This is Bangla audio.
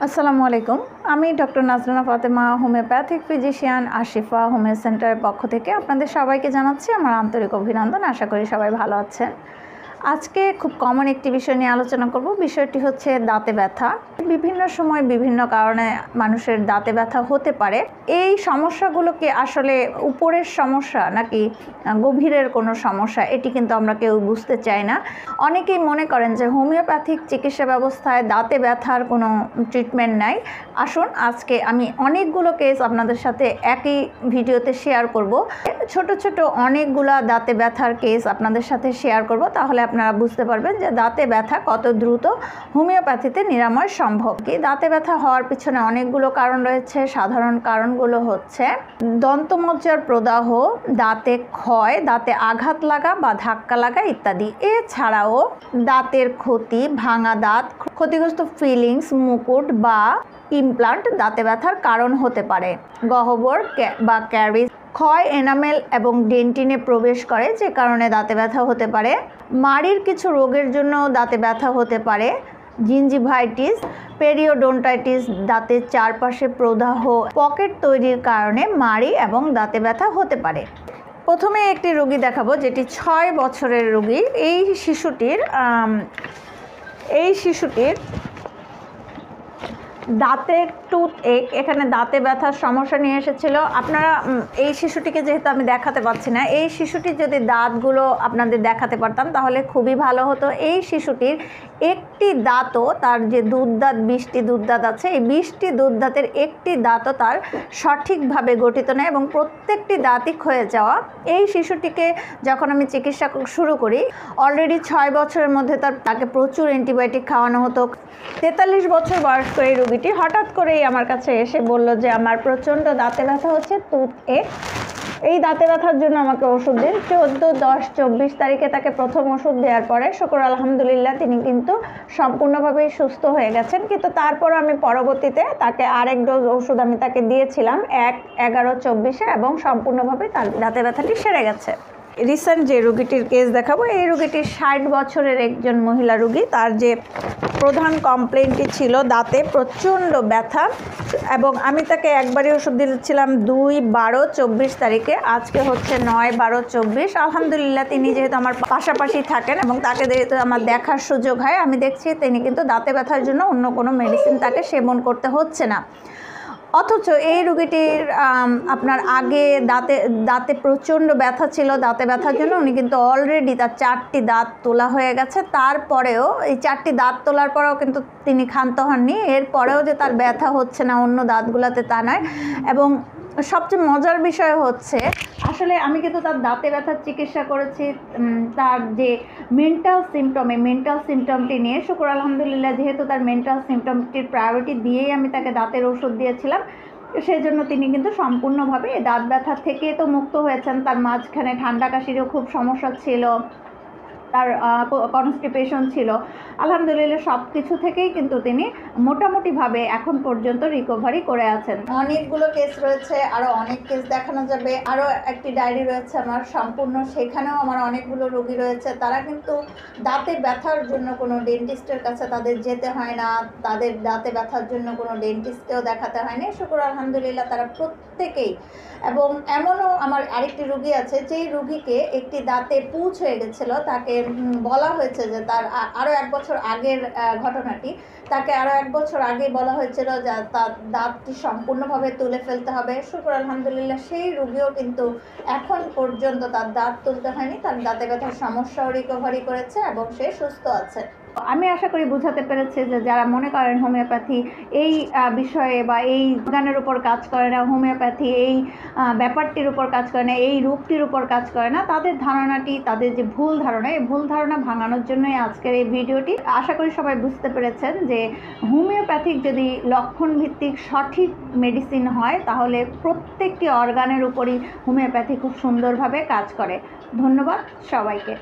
আসসালামু আলাইকুম। আমি doctor Nazrana Fatema, homeopathic physician, Ashifa homeo সেন্টারের পক্ষ থেকে আপনাদের সবাইকে জানাচ্ছি আমার আন্তরিক অভিনন্দন। আশা করি সবাই ভালো আছেন। আজকে খুব কমন একটি বিষয় নিয়ে আলোচনা করব। বিষয়টি হচ্ছে দাঁতে ব্যথা। বিভিন্ন সময় বিভিন্ন কারণে মানুষের দাঁতে ব্যথা হতে পারে। এই সমস্যাগুলো কি আসলে উপরের সমস্যা নাকি গভীরের কোনো সমস্যা, এটি কিন্তু আমরা কেউ বুঝতে চাই না। অনেকেই মনে করেন যে হোমিওপ্যাথিক চিকিৎসা ব্যবস্থায় দাঁতে ব্যথার কোনো ট্রিটমেন্ট নাই। আসুন আজকে আমি অনেকগুলো কেস আপনাদের সাথে একই ভিডিওতে শেয়ার করব। ছোট ছোট অনেকগুলা দাঁতে ব্যথার কেস আপনাদের সাথে শেয়ার করব, তাহলে আপনারা বুঝতে পারবেন যে দাঁতে ব্যথা কত দ্রুত হোমিওপ্যাথিতে নিরাময় সম্ভব। কি দাঁতে ব্যথা হওয়ার পিছনে অনেকগুলো কারণ রয়েছে। সাধারণ কারণগুলো হচ্ছে দন্তমজ্জার প্রদাহ, দাঁতে ক্ষয়, দাঁতে আঘাত লাগা বা ধাক্কা লাগা ইত্যাদি। এছাড়াও দাঁতের ক্ষতি, ভাঙা দাঁত, ক্ষতিগ্রস্ত ফিলিংস, মুকুট বা ইমপ্লান্ট দাঁতে ব্যথার কারণ হতে পারে। গহ্বর বা ক্যারিজ ক্ষয় এনামেল এবং ডেন্টিনে প্রবেশ করে, যে কারণে দাঁতে ব্যথা হতে পারে। মাড়ির কিছু রোগের জন্য দাঁতে ব্যথা হতে পারে। জিঞ্জিভাইটিস, পেরিওডন্টাইটিস, দাঁতের চারপাশে প্রদাহ, পকেট তৈরির কারণে মাড়ি এবং দাঁতে ব্যথা হতে পারে। প্রথমে একটি রোগী দেখাবো, যেটি 6 বছরের রোগী। এই শিশুটির দাঁতের টুথ এক, এখানে দাঁতে ব্যথার সমস্যা নিয়ে এসেছিল। আপনারা এই শিশুটিকে যেহেতু আমি দেখাতে পাচ্ছি না, এই শিশুটির যদি দাঁতগুলো আপনাদের দেখাতে পারতাম তাহলে খুবই ভালো হতো। এই শিশুটির একটি দাঁতও, তার যে দুধদাঁত 20টি দুধদাঁত আছে, এই 20টি দুধদাঁতের একটি দাঁতও তার সঠিকভাবে গঠিত নয় এবং প্রত্যেকটি দাঁতই ক্ষয়ে যাওয়া। এই শিশুটিকে যখন আমি চিকিৎসা শুরু করি, অলরেডি 6 বছরের মধ্যে তাকে প্রচুর অ্যান্টিবায়োটিক খাওয়ানো হতো। 43 বছর বয়স্ক এই রোগীটি হঠাৎ করেই আমার কাছে এসে বলল যে আমার প্রচণ্ড দাঁতে ব্যথা হচ্ছে, টুথ এক। এই দাঁতে ব্যথার জন্য আমাকে ওষুধ দিন। 14-10-24 তারিখে তাকে প্রথম ওষুধ দেওয়ার পরে শুকর আলহামদুলিল্লাহ তিনি কিন্তু সম্পূর্ণভাবেই সুস্থ হয়ে গেছেন। কিন্তু তারপর আমি পরবর্তীতে তাকে আরেক ডোজ ওষুধ আমি তাকে দিয়েছিলাম 1-11-24 এবং সম্পূর্ণভাবে তার দাঁতে ব্যথাটি সেরে গেছে। রিসেন্ট যে রোগীটির কেস দেখাবো, এই রোগীটি 60 বছরের একজন মহিলা রোগী। তার যে প্রধান কমপ্লেনটি ছিল দাঁতে প্রচণ্ড ব্যথা, এবং আমি তাকে একবারই ওষুধ দিয়েছিলাম 2-12-24 তারিখে। আজকে হচ্ছে 9-12-24। আলহামদুলিল্লাহ তিনি যেহেতু আমার পাশাপাশি থাকেন এবং তাকে যেহেতু আমার দেখার সুযোগ হয়, আমি দেখছি তিনি কিন্তু দাঁতে ব্যথার জন্য অন্য কোনো মেডিসিন তাকে সেবন করতে হচ্ছে না। অথচ এই রোগীটির আপনার আগে দাঁতে প্রচণ্ড ব্যথা ছিল। দাঁতে ব্যথার জন্য উনি কিন্তু অলরেডি তার 4টি দাঁত তোলা হয়ে গেছে। তারপরেও এই 4টি দাঁত তোলার পরেও কিন্তু তিনি ক্ষান্ত হননি। এরপরেও যে তার ব্যথা হচ্ছে না অন্য দাঁতগুলোতে, তা নয়। এবং সবচেয়ে মজার বিষয় হচ্ছে, আসলে আমি কিন্তু তার দাঁতে ব্যথার চিকিৎসা করেছি তার যে মেন্টাল সিমটম, এই মেন্টাল সিমটমটি নিয়ে। শুকর আলহামদুলিল্লাহ, যেহেতু তার মেন্টাল সিমটমটির প্রায়োরিটি দিয়েই আমি তাকে দাঁতের ওষুধ দিয়েছিলাম, সেই জন্য তিনি কিন্তু সম্পূর্ণভাবে দাঁত ব্যথা থেকে তো মুক্ত হয়েছেন। তার মাঝখানে ঠান্ডা কাশিরও খুব সমস্যা ছিল, তার কনস্টিপেশন ছিল। আলহামদুলিল্লাহ সব কিছু থেকেই কিন্তু তিনি মোটামুটিভাবে এখন পর্যন্ত রিকভারি করে আছেন। অনেকগুলো কেস রয়েছে, আরও অনেক কেস দেখানো যাবে। আরও একটি ডায়েরি রয়েছে আমার সম্পূর্ণ, সেখানেও আমার অনেকগুলো রোগী রয়েছে। তারা কিন্তু দাঁতে ব্যথার জন্য কোনো ডেন্টিস্টের কাছে তাদের যেতে হয় না, তাদের দাঁতে ব্যথার জন্য কোনো ডেন্টিস্টকেও দেখাতে হয়নি। শুকর আলহামদুলিল্লাহ তারা প্রত্যেকেই। এবং এমনও আমার আরেকটি রোগী আছে, যেই রোগীকে একটি দাঁতে পুঁজ হয়ে গেছিলো। তাকে বলা হয়েছে যে তার আরও 1 বছর আগের ঘটনাটি, তাকে আরও 1 বছর আগে বলা হয়েছিল যে তার দাঁতটি সম্পূর্ণভাবে তুলে ফেলতে হবে। শুকর আলহামদুলিল্লাহ সেই রোগীও কিন্তু এখন পর্যন্ত তার দাঁত তুলতে হয়নি, তার দাঁতে ব্যথার সমস্যাও রিকভারি করেছে এবং সে সুস্থ আছে। আমি আশা করি বোঝাতে পেরেছি যে যারা মনে করেন হোমিওপ্যাথি এই বিষয়ে বা এই গানের উপর কাজ করে না, হোমিওপ্যাথি এই ব্যাপারটির উপর কাজ করে না, এই রূপটির উপর কাজ করে না, তাদের ধারণাটি, তাদের যে ভুল ধারণা, এই ভুল ধারণা ভাঙানোর জন্যই আজকের এই ভিডিওটি। আশা করি সবাই বুঝতে পেরেছেন যে হোমিওপ্যাথিক যদি লক্ষণ ভিত্তিক সঠিক মেডিসিন হয়, তাহলে প্রত্যেকটি অর্গানের উপরই হোমিওপ্যাথি খুব সুন্দরভাবে কাজ করে। ধন্যবাদ সবাইকে।